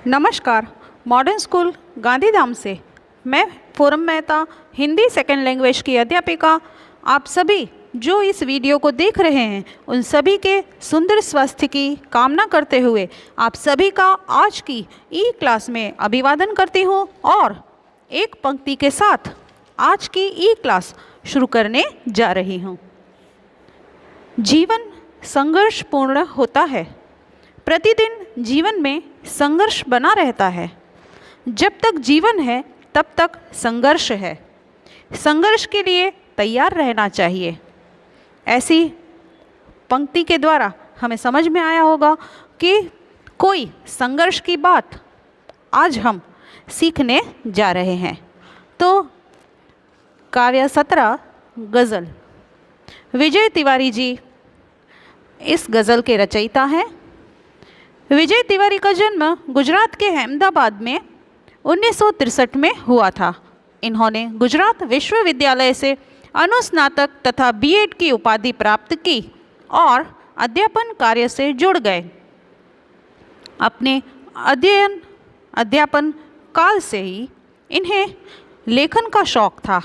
नमस्कार। Modern school Gandhidham से मैं पूनम मेहता, हिंदी सेकेंड लैंग्वेज की अध्यापिका, आप सभी जो इस वीडियो को देख रहे हैं उन सभी के सुंदर स्वास्थ्य की कामना करते हुए आप सभी का आज की ई क्लास में अभिवादन करती हूँ और एक पंक्ति के साथ आज की ई क्लास शुरू करने जा रही हूँ। जीवन संघर्षपूर्ण होता है। प्रतिदिन जीवन में संघर्ष बना रहता है। जब तक जीवन है तब तक संघर्ष है। संघर्ष के लिए तैयार रहना चाहिए। ऐसी पंक्ति के द्वारा हमें समझ में आया होगा कि कोई संघर्ष की बात आज हम सीखने जा रहे हैं। तो काव्य 17 गज़ल, विजय तिवारी जी इस गज़ल के रचयिता हैं। विजय तिवारी का जन्म गुजरात के अहमदाबाद में 1963 में हुआ था। इन्होंने गुजरात विश्वविद्यालय से अनुस्नातक तथा बीएड की उपाधि प्राप्त की और अध्यापन कार्य से जुड़ गए। अपने अध्यापन काल से ही इन्हें लेखन का शौक था।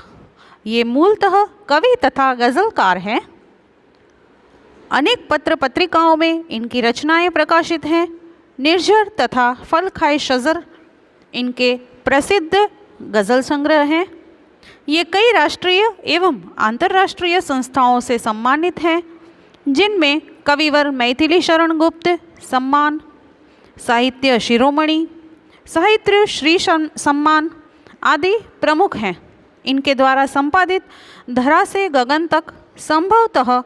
ये मूलतः कवि तथा गज़लकार हैं। अनेक पत्र पत्रिकाओं में इनकी रचनाएं प्रकाशित हैं। निर्झर तथा फल खाए शजर इनके प्रसिद्ध गज़ल संग्रह हैं। ये कई राष्ट्रीय एवं अंतर्राष्ट्रीय संस्थाओं से सम्मानित हैं, जिनमें कविवर मैथिली शरण गुप्त सम्मान, साहित्य शिरोमणि, साहित्य श्री सम्मान आदि प्रमुख हैं। इनके द्वारा संपादित धरा से गगन तक संभवतः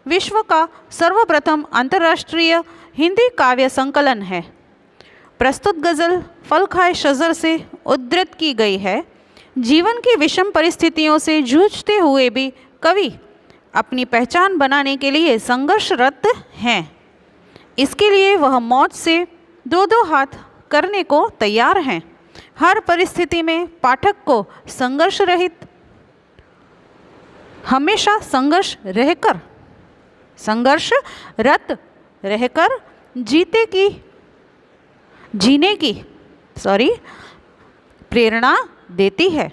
विश्व का सर्वप्रथम अंतर्राष्ट्रीय हिंदी काव्य संकलन है। प्रस्तुत गज़ल फल खाए शजर से उद्धृत की गई है। जीवन की विषम परिस्थितियों से जूझते हुए भी कवि अपनी पहचान बनाने के लिए संघर्षरत हैं। इसके लिए वह मौत से दो दो हाथ करने को तैयार हैं। हर परिस्थिति में पाठक को संघर्ष रहित हमेशा संघर्षरत रहकर जीने की प्रेरणा देती है।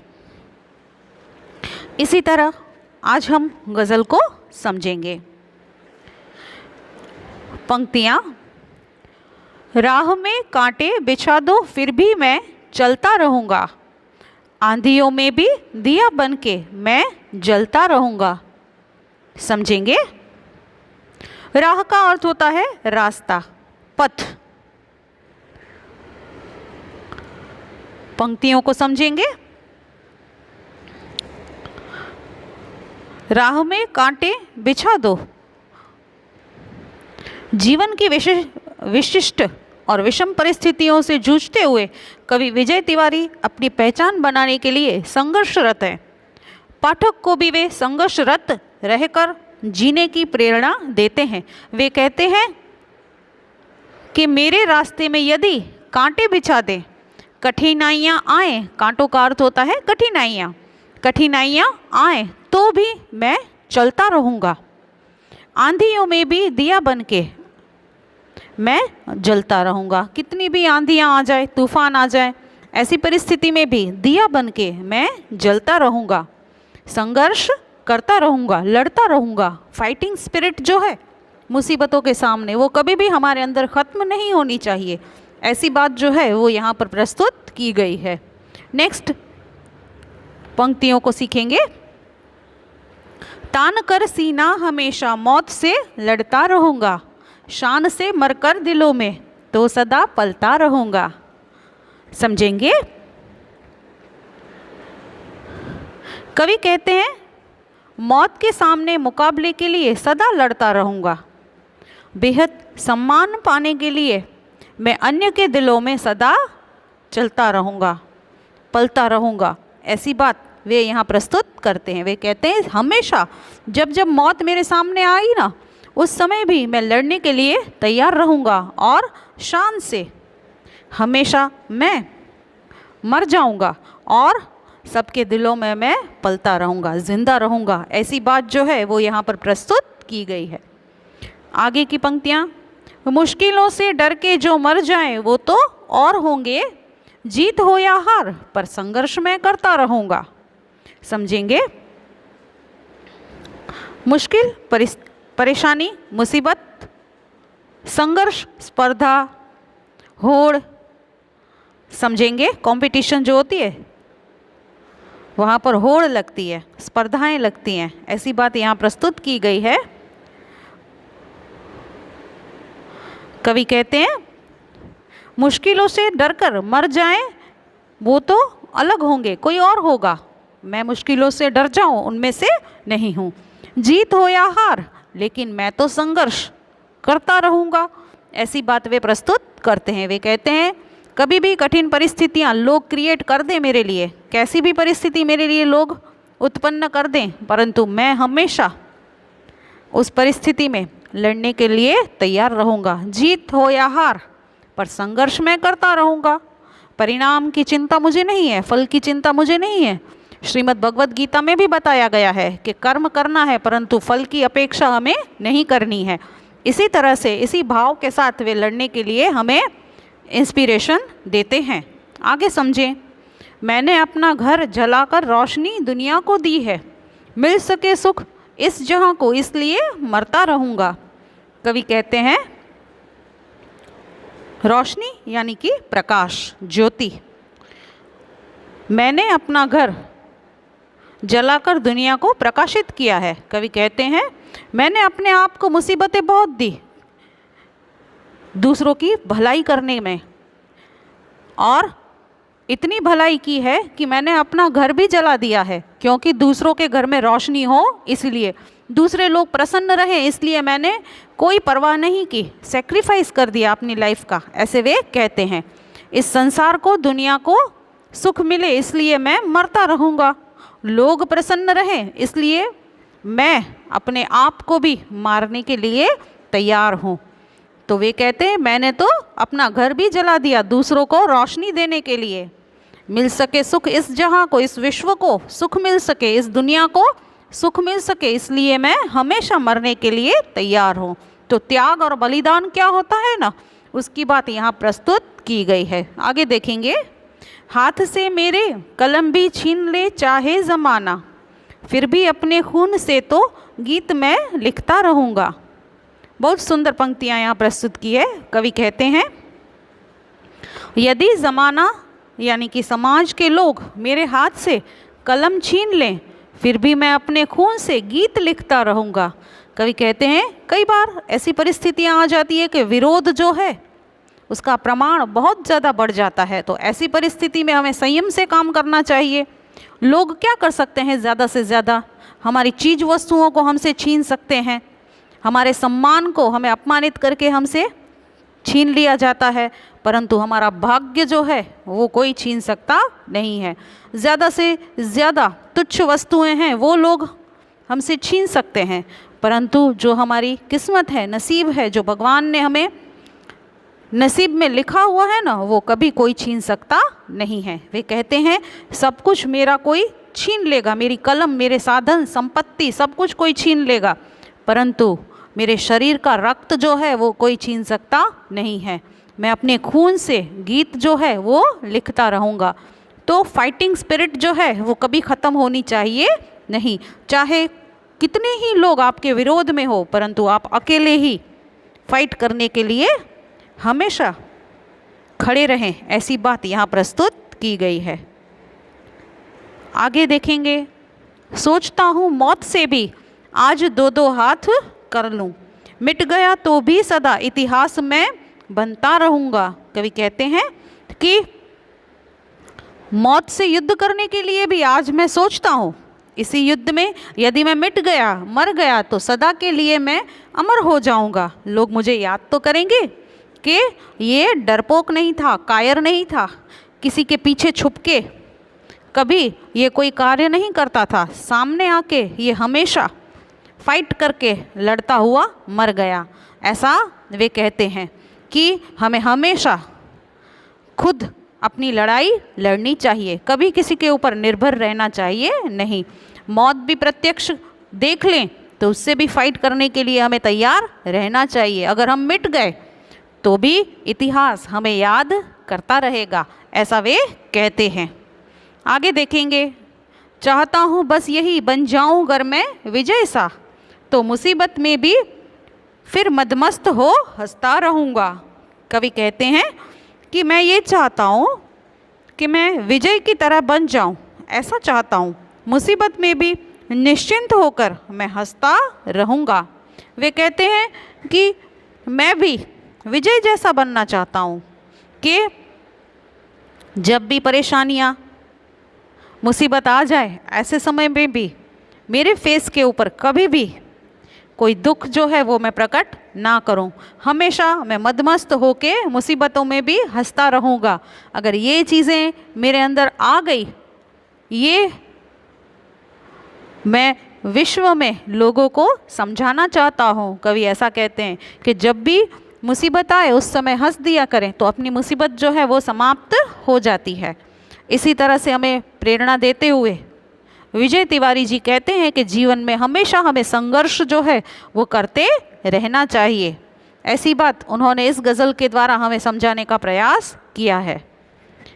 इसी तरह आज हम गज़ल को समझेंगे। पंक्तियाँ। राह में कांटे बिछा दो फिर भी मैं चलता रहूँगा, आंधियों में भी दिया बन के मैं जलता रहूँगा। समझेंगे। राह का अर्थ होता है रास्ता, पथ। पंक्तियों को समझेंगे। राह में कांटे बिछा दो। जीवन की विशिष्ट और विषम परिस्थितियों से जूझते हुए कवि विजय तिवारी अपनी पहचान बनाने के लिए संघर्षरत हैं। पाठक को भी वे संघर्षरत रहकर जीने की प्रेरणा देते हैं। वे कहते हैं कि मेरे रास्ते में यदि कांटे बिछा दें, कठिनाइयाँ आए, कांटों का अर्थ होता है कठिनाइयाँ आए तो भी मैं चलता रहूँगा, आंधियों में भी दिया बन के मैं जलता रहूँगा। कितनी भी आंधियाँ आ जाए, तूफान आ जाए, ऐसी परिस्थिति में भी दिया बन के मैं जलता रहूँगा, संघर्ष करता रहूँगा, लड़ता रहूँगा। फाइटिंग स्पिरिट जो है मुसीबतों के सामने, वो कभी भी हमारे अंदर ख़त्म नहीं होनी चाहिए। ऐसी बात जो है वो यहाँ पर प्रस्तुत की गई है। नेक्स्ट पंक्तियों को सीखेंगे। तान कर सीना हमेशा मौत से लड़ता रहूँगा, शान से मरकर दिलों में तो सदा पलता रहूँगा। समझेंगे। कवि कहते हैं मौत के सामने मुकाबले के लिए सदा लड़ता रहूँगा, बेहद सम्मान पाने के लिए मैं अन्य के दिलों में सदा चलता रहूँगा, पलता रहूँगा। ऐसी बात वे यहाँ प्रस्तुत करते हैं। वे कहते हैं हमेशा जब जब मौत मेरे सामने आई ना, उस समय भी मैं लड़ने के लिए तैयार रहूँगा और शान से हमेशा मैं मर जाऊँगा और सबके दिलों में मैं पलता रहूँगा, जिंदा रहूँगा। ऐसी बात जो है वो यहाँ पर प्रस्तुत की गई है। आगे की पंक्तियाँ। मुश्किलों से डर के जो मर जाए वो तो और होंगे, जीत हो या हार पर संघर्ष मैं करता रहूँगा। समझेंगे? मुश्किल, परेशानी, मुसीबत, संघर्ष, स्पर्धा, होड़। समझेंगे? कंपटीशन जो होती है वहाँ पर होड़ लगती है, स्पर्धाएं लगती हैं, ऐसी बात यहाँ प्रस्तुत की गई है। कवि कहते हैं मुश्किलों से डरकर मर जाएं वो तो अलग होंगे, कोई और होगा, मैं मुश्किलों से डर जाऊं उनमें से नहीं हूँ। जीत हो या हार लेकिन मैं तो संघर्ष करता रहूँगा, ऐसी बात वे प्रस्तुत करते हैं। वे कहते हैं कभी भी कठिन परिस्थितियाँ लोग क्रिएट कर दें मेरे लिए, कैसी भी परिस्थिति मेरे लिए लोग उत्पन्न कर दें, परंतु मैं हमेशा उस परिस्थिति में लड़ने के लिए तैयार रहूँगा। जीत हो या हार पर संघर्ष मैं करता रहूँगा। परिणाम की चिंता मुझे नहीं है, फल की चिंता मुझे नहीं है। श्रीमद् भगवद गीता में भी बताया गया है कि कर्म करना है परंतु फल की अपेक्षा हमें नहीं करनी है। इसी तरह से इसी भाव के साथ वे लड़ने के लिए हमें इंस्पिरेशन देते हैं। आगे समझें। मैंने अपना घर जलाकर रोशनी दुनिया को दी है, मिल सके सुख इस जहां को इसलिए मरता रहूँगा। कवि कहते हैं रोशनी यानी कि प्रकाश, ज्योति। मैंने अपना घर जलाकर दुनिया को प्रकाशित किया है। कवि कहते हैं मैंने अपने आप को मुसीबतें बहुत दी दूसरों की भलाई करने में, और इतनी भलाई की है कि मैंने अपना घर भी जला दिया है, क्योंकि दूसरों के घर में रोशनी हो इसलिए, दूसरे लोग प्रसन्न रहें इसलिए मैंने कोई परवाह नहीं की, सेक्रीफाइस कर दिया अपनी लाइफ का, ऐसे वे कहते हैं। इस संसार को, दुनिया को सुख मिले इसलिए मैं मरता रहूँगा, लोग प्रसन्न रहें इसलिए मैं अपने आप को भी मारने के लिए तैयार हूँ। तो वे कहते हैं मैंने तो अपना घर भी जला दिया दूसरों को रोशनी देने के लिए, मिल सके सुख इस जहाँ को, इस विश्व को सुख मिल सके, इस दुनिया को सुख मिल सके, इसलिए मैं हमेशा मरने के लिए तैयार हूँ। तो त्याग और बलिदान क्या होता है ना, उसकी बात यहाँ प्रस्तुत की गई है। आगे देखेंगे। हाथ से मेरे कलम भी छीन ले चाहे ज़माना, फिर भी अपने खून से तो गीत मैं लिखता रहूँगा। बहुत सुंदर पंक्तियाँ यहाँ प्रस्तुत की है। कवि कहते हैं यदि ज़माना यानी कि समाज के लोग मेरे हाथ से कलम छीन लें फिर भी मैं अपने खून से गीत लिखता रहूँगा। कवि कहते हैं कई बार ऐसी परिस्थितियाँ आ जाती है कि विरोध जो है उसका प्रमाण बहुत ज़्यादा बढ़ जाता है, तो ऐसी परिस्थिति में हमें संयम से काम करना चाहिए। लोग क्या कर सकते हैं, ज़्यादा से ज़्यादा हमारी चीज़ वस्तुओं को हमसे छीन सकते हैं, हमारे सम्मान को हमें अपमानित करके हमसे छीन लिया जाता है, परंतु हमारा भाग्य जो है वो कोई छीन सकता नहीं है। ज़्यादा से ज़्यादा तुच्छ वस्तुएं हैं वो लोग हमसे छीन सकते हैं, परंतु जो हमारी किस्मत है, नसीब है, जो भगवान ने हमें नसीब में लिखा हुआ है ना, वो कभी कोई छीन सकता नहीं है। वे कहते हैं सब कुछ मेरा कोई छीन लेगा, मेरी कलम, मेरे साधन, संपत्ति, सब कुछ कोई छीन लेगा, परंतु मेरे शरीर का रक्त जो है वो कोई छीन सकता नहीं है। मैं अपने खून से गीत जो है वो लिखता रहूँगा। तो फाइटिंग स्पिरिट जो है वो कभी ख़त्म होनी चाहिए नहीं, चाहे कितने ही लोग आपके विरोध में हो, परंतु आप अकेले ही फाइट करने के लिए हमेशा खड़े रहें, ऐसी बात यहाँ प्रस्तुत की गई है। आगे देखेंगे। सोचता हूँ मौत से भी आज दो दो हाथ कर लूँ, मिट गया तो भी सदा इतिहास में बनता रहूँगा। कवि कहते हैं कि मौत से युद्ध करने के लिए भी आज मैं सोचता हूँ, इसी युद्ध में यदि मैं मिट गया, मर गया, तो सदा के लिए मैं अमर हो जाऊँगा। लोग मुझे याद तो करेंगे कि ये डरपोक नहीं था, कायर नहीं था, किसी के पीछे छुप के कभी ये कोई कार्य नहीं करता था, सामने आके ये हमेशा फाइट करके लड़ता हुआ मर गया। ऐसा वे कहते हैं कि हमें हमेशा खुद अपनी लड़ाई लड़नी चाहिए, कभी किसी के ऊपर निर्भर रहना चाहिए नहीं। मौत भी प्रत्यक्ष देख लें तो उससे भी फाइट करने के लिए हमें तैयार रहना चाहिए। अगर हम मिट गए तो भी इतिहास हमें याद करता रहेगा, ऐसा वे कहते हैं। आगे देखेंगे, चाहता हूँ बस यही बन जाऊँ अगर मैं विजय सा, तो मुसीबत में भी फिर मदमस्त हो हंसता रहूँगा। कवि कहते हैं कि मैं ये चाहता हूँ कि मैं विजय की तरह बन जाऊँ, ऐसा चाहता हूँ, मुसीबत में भी निश्चिंत होकर मैं हंसता रहूँगा। वे कहते हैं कि मैं भी विजय जैसा बनना चाहता हूँ कि जब भी परेशानियाँ मुसीबत आ जाए, ऐसे समय में भी मेरे फेस के ऊपर कभी भी कोई दुख जो है वो मैं प्रकट ना करूं, हमेशा मैं मदमस्त होके मुसीबतों में भी हंसता रहूँगा। अगर ये चीज़ें मेरे अंदर आ गई, ये मैं विश्व में लोगों को समझाना चाहता हूँ। कवि ऐसा कहते हैं कि जब भी मुसीबत आए उस समय हंस दिया करें तो अपनी मुसीबत जो है वो समाप्त हो जाती है। इसी तरह से हमें प्रेरणा देते हुए विजय तिवारी जी कहते हैं कि जीवन में हमेशा हमें संघर्ष जो है वो करते रहना चाहिए। ऐसी बात उन्होंने इस गज़ल के द्वारा हमें समझाने का प्रयास किया है।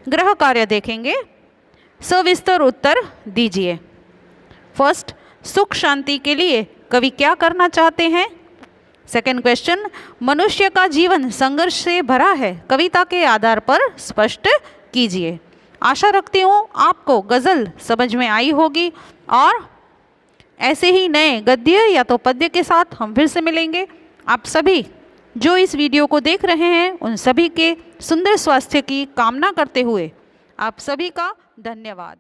गृह कार्य देखेंगे, सविस्तर उत्तर दीजिए। फर्स्ट, सुख शांति के लिए कवि क्या करना चाहते हैं? सेकेंड क्वेश्चन, मनुष्य का जीवन संघर्ष से भरा है, कविता के आधार पर स्पष्ट कीजिए। आशा रखती हूँ आपको गज़ल समझ में आई होगी और ऐसे ही नए गद्य या तो पद्य के साथ हम फिर से मिलेंगे। आप सभी जो इस वीडियो को देख रहे हैं उन सभी के सुंदर स्वास्थ्य की कामना करते हुए आप सभी का धन्यवाद।